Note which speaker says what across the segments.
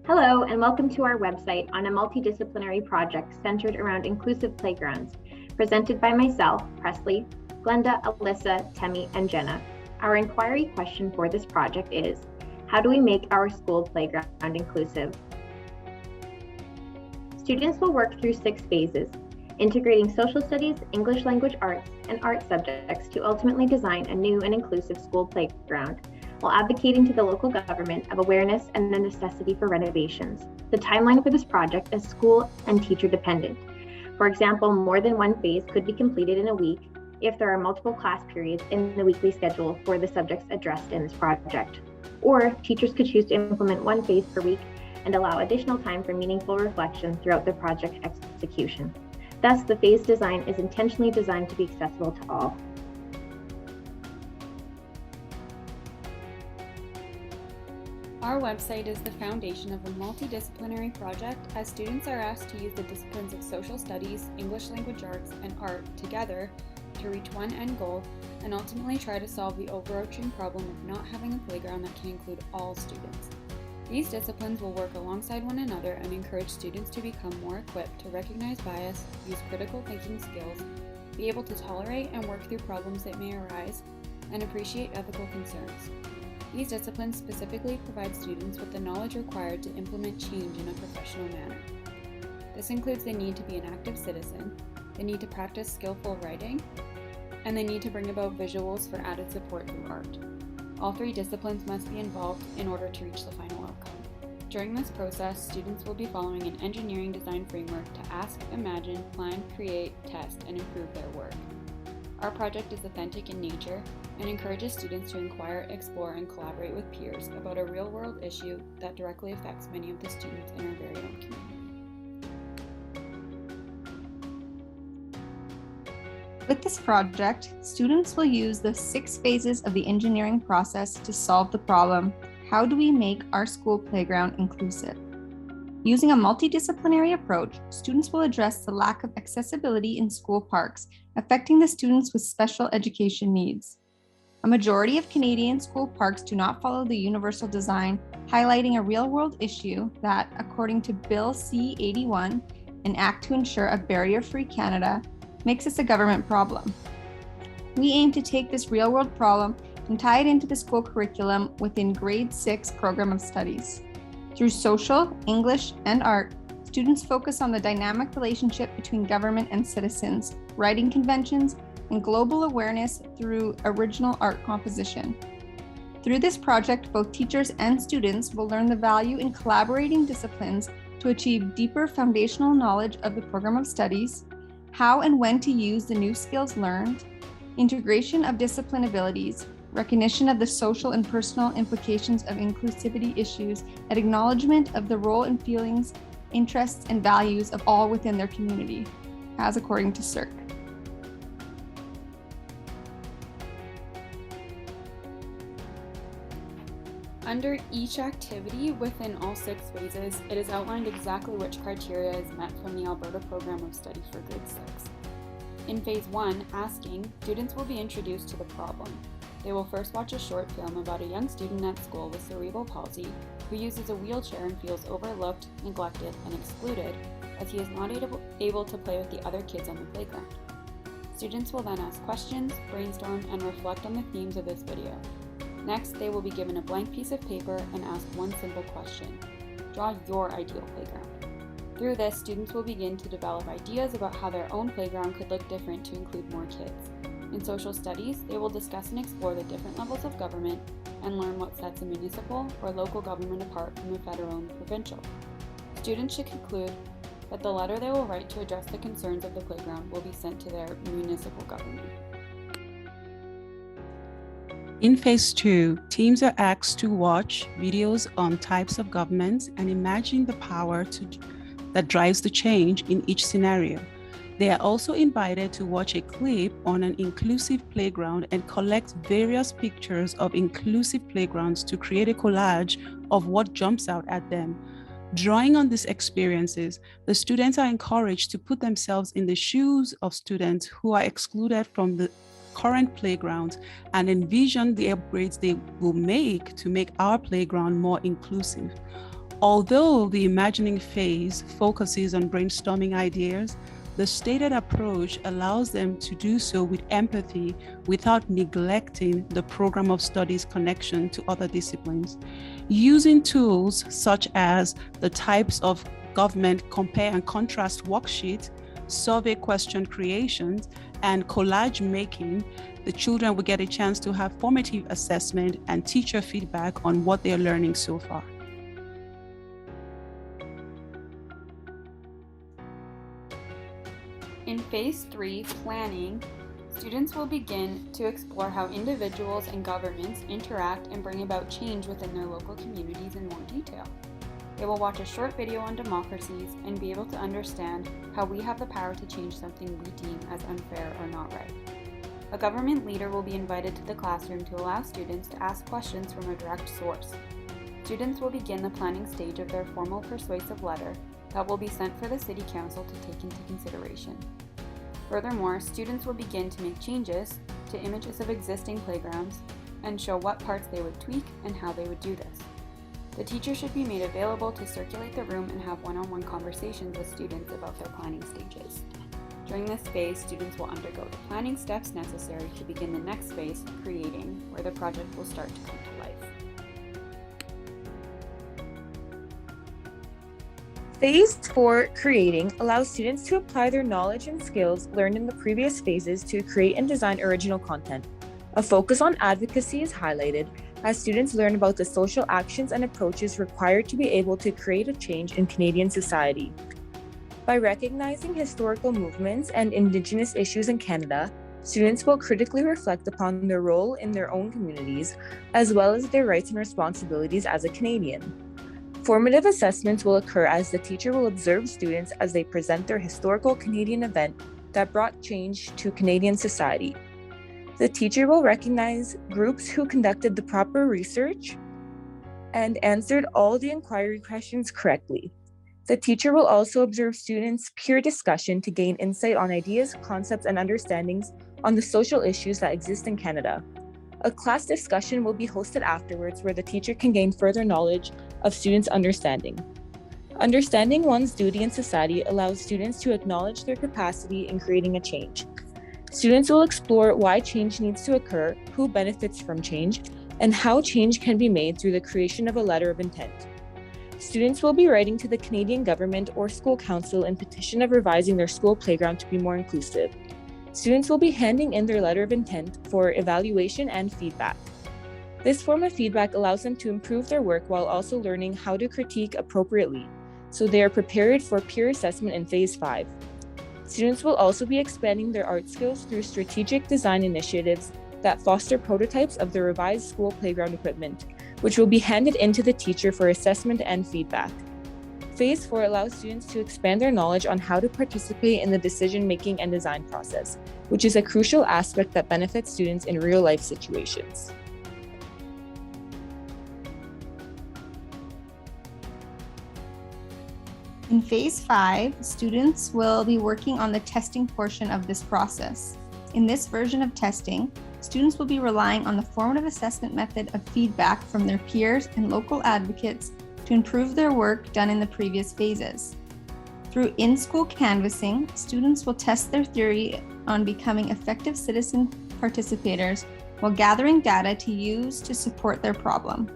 Speaker 1: Hello, and welcome to our website on a multidisciplinary project centered around inclusive playgrounds, presented by myself, Presley, Glenda, Alyssa, Temi, and Jenna. Our inquiry question for this project is, how do we make our school playground inclusive? Students will work through 6 phases, integrating social studies, English language arts, and art subjects to ultimately design a new and inclusive school playground, while advocating to the local government of awareness and the necessity for renovations. The timeline for this project is school and teacher dependent. For example, more than one phase could be completed in a week if there are multiple class periods in the weekly schedule for the subjects addressed in this project. Or teachers could choose to implement one phase per week and allow additional time for meaningful reflection throughout the project execution. Thus, the phase design is intentionally designed to be accessible to all.
Speaker 2: Our website is the foundation of a multidisciplinary project, as students are asked to use the disciplines of social studies, English language arts, and art together to reach one end goal and ultimately try to solve the overarching problem of not having a playground that can include all students. These disciplines will work alongside one another and encourage students to become more equipped to recognize bias, use critical thinking skills, be able to tolerate and work through problems that may arise, and appreciate ethical concerns. These disciplines specifically provide students with the knowledge required to implement change in a professional manner. This includes the need to be an active citizen, the need to practice skillful writing, and the need to bring about visuals for added support through art. All 3 disciplines must be involved in order to reach the final outcome. During this process, students will be following an engineering design framework to ask, imagine, plan, create, test, and improve their work. Our project is authentic in nature and encourages students to inquire, explore, and collaborate with peers about a real-world issue that directly affects many of the students in our very own community.
Speaker 3: With this project, students will use the 6 phases of the engineering process to solve the problem, how do we make our school playground inclusive? Using a multidisciplinary approach, students will address the lack of accessibility in school parks, affecting the students with special education needs. A majority of Canadian school parks do not follow the universal design, highlighting a real-world issue that, according to Bill C-81, an act to ensure a barrier-free Canada, makes this a government problem. We aim to take this real-world problem and tie it into the school curriculum within Grade 6 program of studies. Through social, English, and art, students focus on the dynamic relationship between government and citizens, writing conventions, and global awareness through original art composition. Through this project, both teachers and students will learn the value in collaborating disciplines to achieve deeper foundational knowledge of the program of studies, how and when to use the new skills learned, integration of discipline abilities, recognition of the social and personal implications of inclusivity issues, and acknowledgement of the role and feelings, interests, and values of all within their community, as according to CIRC.
Speaker 2: Under each activity within all 6 phases, it is outlined exactly which criteria is met from the Alberta Program of Study for Grade 6. In Phase 1, asking, students will be introduced to the problem. They will first watch a short film about a young student at school with cerebral palsy who uses a wheelchair and feels overlooked, neglected, and excluded as he is not able to play with the other kids on the playground. Students will then ask questions, brainstorm, and reflect on the themes of this video. Next, they will be given a blank piece of paper and asked one simple question: draw your ideal playground. Through this, students will begin to develop ideas about how their own playground could look different to include more kids. In social studies, they will discuss and explore the different levels of government and learn what sets a municipal or local government apart from the federal and provincial. Students should conclude that the letter they will write to address the concerns of the playground will be sent to their municipal government.
Speaker 4: In Phase 2, teams are asked to watch videos on types of governments and imagine the power that drives the change in each scenario. They are also invited to watch a clip on an inclusive playground and collect various pictures of inclusive playgrounds to create a collage of what jumps out at them. Drawing on these experiences, the students are encouraged to put themselves in the shoes of students who are excluded from the current playgrounds and envision the upgrades they will make to make our playground more inclusive. Although the imagining phase focuses on brainstorming ideas, the stated approach allows them to do so with empathy without neglecting the program of studies connection to other disciplines. Using tools such as the types of government compare and contrast worksheet, survey question creations, and collage making, the children will get a chance to have formative assessment and teacher feedback on what they're learning so far.
Speaker 2: In Phase 3, Planning, students will begin to explore how individuals and governments interact and bring about change within their local communities in more detail. They will watch a short video on democracies and be able to understand how we have the power to change something we deem as unfair or not right. A government leader will be invited to the classroom to allow students to ask questions from a direct source. Students will begin the planning stage of their formal persuasive letter that will be sent for the City Council to take into consideration. Furthermore, students will begin to make changes to images of existing playgrounds and show what parts they would tweak and how they would do this. The teacher should be made available to circulate the room and have one-on-one conversations with students about their planning stages. During this phase, students will undergo the planning steps necessary to begin the next phase, creating, where the project will start to come to life.
Speaker 5: Phase 4, Creating, allows students to apply their knowledge and skills learned in the previous phases to create and design original content. A focus on advocacy is highlighted as students learn about the social actions and approaches required to be able to create a change in Canadian society. By recognizing historical movements and Indigenous issues in Canada, students will critically reflect upon their role in their own communities, as well as their rights and responsibilities as a Canadian. Formative assessments will occur as the teacher will observe students as they present their historical Canadian event that brought change to Canadian society. The teacher will recognize groups who conducted the proper research and answered all the inquiry questions correctly. The teacher will also observe students' peer discussion to gain insight on ideas, concepts, and understandings on the social issues that exist in Canada. A class discussion will be hosted afterwards where the teacher can gain further knowledge of students' understanding. Understanding one's duty in society allows students to acknowledge their capacity in creating a change. Students will explore why change needs to occur, who benefits from change, and how change can be made through the creation of a letter of intent. Students will be writing to the Canadian government or school council in petition of revising their school playground to be more inclusive. Students will be handing in their letter of intent for evaluation and feedback. This form of feedback allows them to improve their work while also learning how to critique appropriately, so they are prepared for peer assessment in Phase 5. Students will also be expanding their art skills through strategic design initiatives that foster prototypes of the revised school playground equipment, which will be handed in to the teacher for assessment and feedback. Phase 4 allows students to expand their knowledge on how to participate in the decision-making and design process, which is a crucial aspect that benefits students in real-life situations.
Speaker 3: In Phase 5, students will be working on the testing portion of this process. In this version of testing, students will be relying on the formative assessment method of feedback from their peers and local advocates to improve their work done in the previous phases. Through in-school canvassing, students will test their theory on becoming effective citizen participators while gathering data to use to support their problem.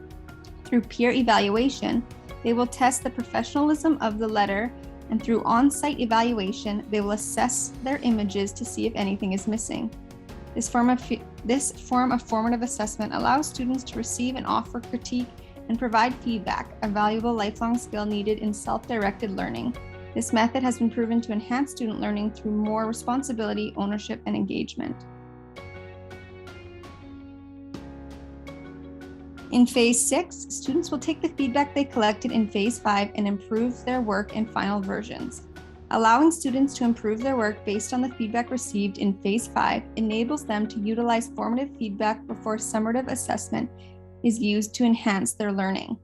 Speaker 3: Through peer evaluation, they will test the professionalism of the letter, and through on-site evaluation, they will assess their images to see if anything is missing. This form of formative assessment allows students to receive and offer critique and provide feedback, a valuable lifelong skill needed in self-directed learning. This method has been proven to enhance student learning through more responsibility, ownership, and engagement. In Phase 6, students will take the feedback they collected in Phase 5 and improve their work in final versions. Allowing students to improve their work based on the feedback received in Phase 5 enables them to utilize formative feedback before summative assessment is used to enhance their learning.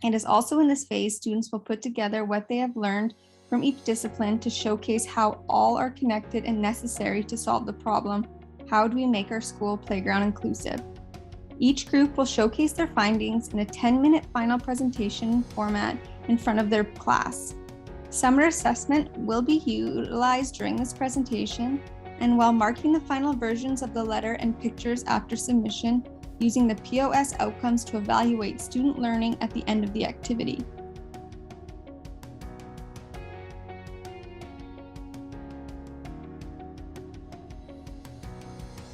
Speaker 3: It is also in this phase, students will put together what they have learned from each discipline to showcase how all are connected and necessary to solve the problem. How do we make our school playground inclusive? Each group will showcase their findings in a 10-minute final presentation format in front of their class. Summer assessment will be utilized during this presentation, and while marking the final versions of the letter and pictures after submission, using the POS outcomes to evaluate student learning at the end of the activity.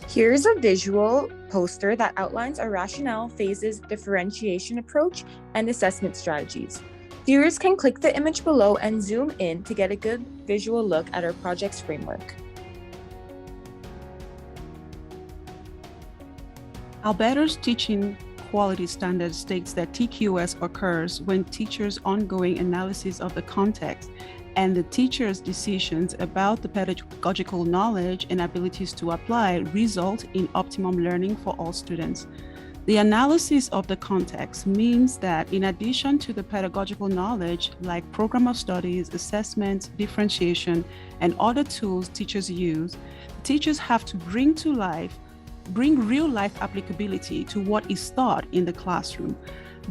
Speaker 5: Here's a visual poster that outlines our rationale, phases, differentiation approach, and assessment strategies. Viewers can click the image below and zoom in to get a good visual look at our project's framework.
Speaker 4: Alberta's teaching quality standard states that TQS occurs when teachers' ongoing analysis of the context and the teacher's decisions about the pedagogical knowledge and abilities to apply result in optimum learning for all students. The analysis of the context means that in addition to the pedagogical knowledge like program of studies, assessment, differentiation, and other tools teachers use, teachers have to bring real-life applicability to what is taught in the classroom.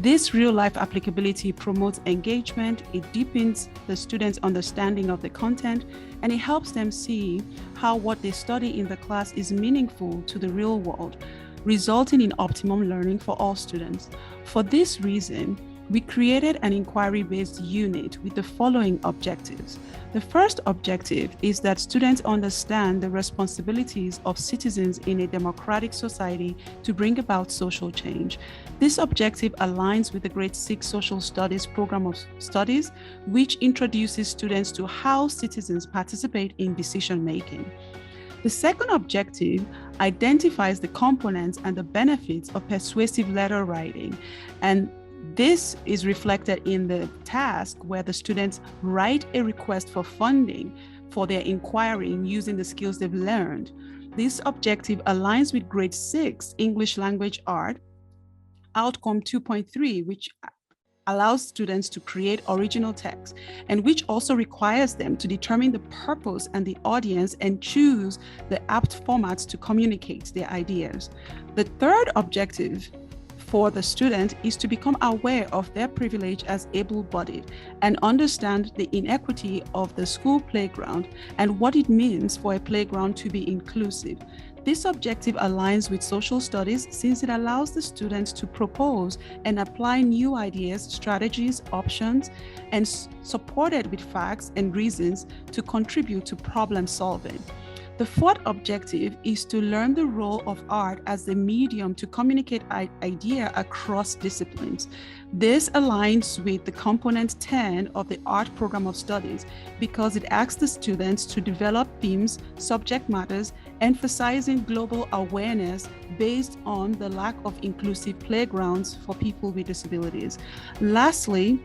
Speaker 4: This real-life applicability promotes engagement, it deepens the students' understanding of the content, and it helps them see how what they study in the class is meaningful to the real world, resulting in optimum learning for all students. For this reason, we created an inquiry-based unit with the following objectives. The first objective is that students understand the responsibilities of citizens in a democratic society to bring about social change. This objective aligns with the Grade 6 Social Studies program of studies, which introduces students to how citizens participate in decision-making. The second objective identifies the components and the benefits of persuasive letter writing, and this is reflected in the task where the students write a request for funding for their inquiry using the skills they've learned. This objective aligns with Grade 6 English Language Art Outcome 2.3, which allows students to create original text, and which also requires them to determine the purpose and the audience and choose the apt formats to communicate their ideas. The third objective for the student is to become aware of their privilege as able-bodied and understand the inequity of the school playground and what it means for a playground to be inclusive. This objective aligns with social studies since it allows the students to propose and apply new ideas, strategies, options, and supported with facts and reasons to contribute to problem solving. The fourth objective is to learn the role of art as the medium to communicate idea across disciplines. This aligns with the component 10 of the art program of studies because it asks the students to develop themes, subject matters, emphasizing global awareness based on the lack of inclusive playgrounds for people with disabilities. Lastly,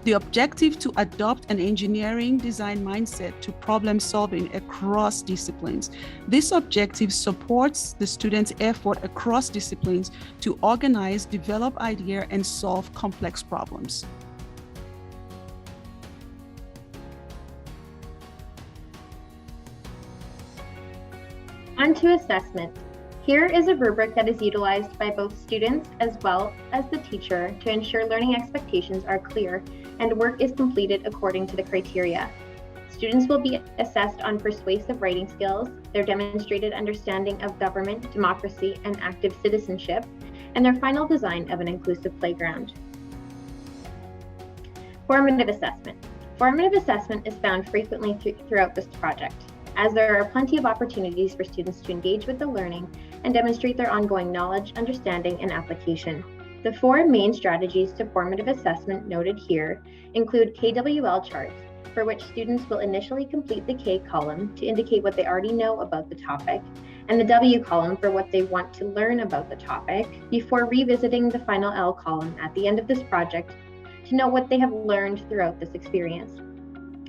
Speaker 4: the objective to adopt an engineering design mindset to problem solving across disciplines. This objective supports the students' effort across disciplines to organize, develop ideas, and solve complex problems.
Speaker 1: On to assessment. Here is a rubric that is utilized by both students as well as the teacher to ensure learning expectations are clear and work is completed according to the criteria. Students will be assessed on persuasive writing skills, their demonstrated understanding of government, democracy, and active citizenship, and their final design of an inclusive playground. Formative assessment. Formative assessment is found frequently throughout this project, as there are plenty of opportunities for students to engage with the learning and demonstrate their ongoing knowledge, understanding, and application. The four main strategies to formative assessment noted here include KWL charts, for which students will initially complete the K column to indicate what they already know about the topic, and the W column for what they want to learn about the topic, before revisiting the final L column at the end of this project to know what they have learned throughout this experience.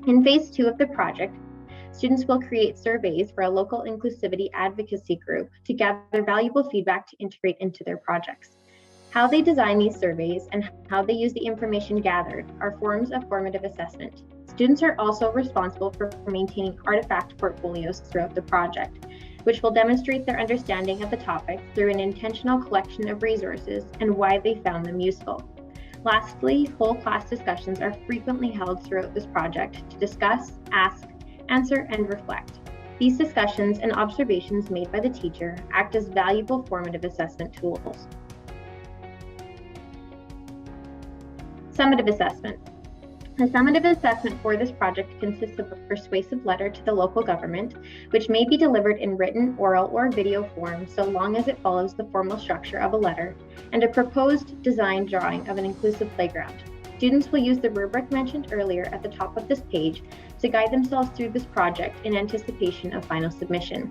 Speaker 1: In phase 2 of the project, students will create surveys for a local inclusivity advocacy group to gather valuable feedback to integrate into their projects. How they design these surveys and how they use the information gathered are forms of formative assessment. Students are also responsible for maintaining artifact portfolios throughout the project. which will demonstrate their understanding of the topic through an intentional collection of resources and why they found them useful. Lastly, whole class discussions are frequently held throughout this project to discuss, ask, answer, and reflect. These discussions and observations made by the teacher act as valuable formative assessment tools. Summative assessment. The summative assessment for this project consists of a persuasive letter to the local government, which may be delivered in written, oral, or video form so long as it follows the formal structure of a letter, and a proposed design drawing of an inclusive playground. Students will use the rubric mentioned earlier at the top of this page to guide themselves through this project in anticipation of final submission.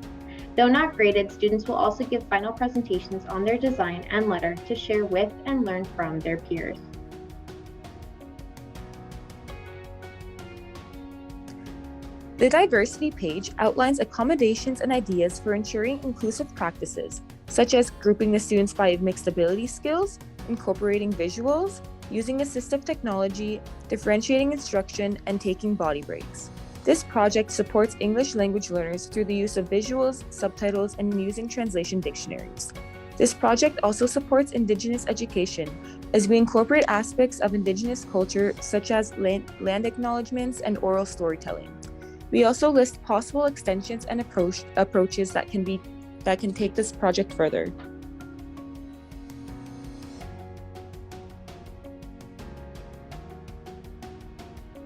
Speaker 1: Though not graded, students will also give final presentations on their design and letter to share with and learn from their peers.
Speaker 5: The diversity page outlines accommodations and ideas for ensuring inclusive practices, such as grouping the students by mixed ability skills, incorporating visuals, using assistive technology, differentiating instruction, and taking body breaks. This project supports English language learners through the use of visuals, subtitles, and using translation dictionaries. This project also supports Indigenous education as we incorporate aspects of Indigenous culture such as land acknowledgements and oral storytelling. We also list possible extensions and approaches that can take this project further.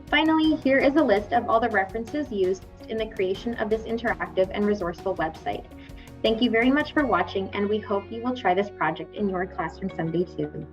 Speaker 1: Finally, here is a list of all the references used in the creation of this interactive and resourceful website. Thank you very much for watching, and we hope you will try this project in your classroom someday too.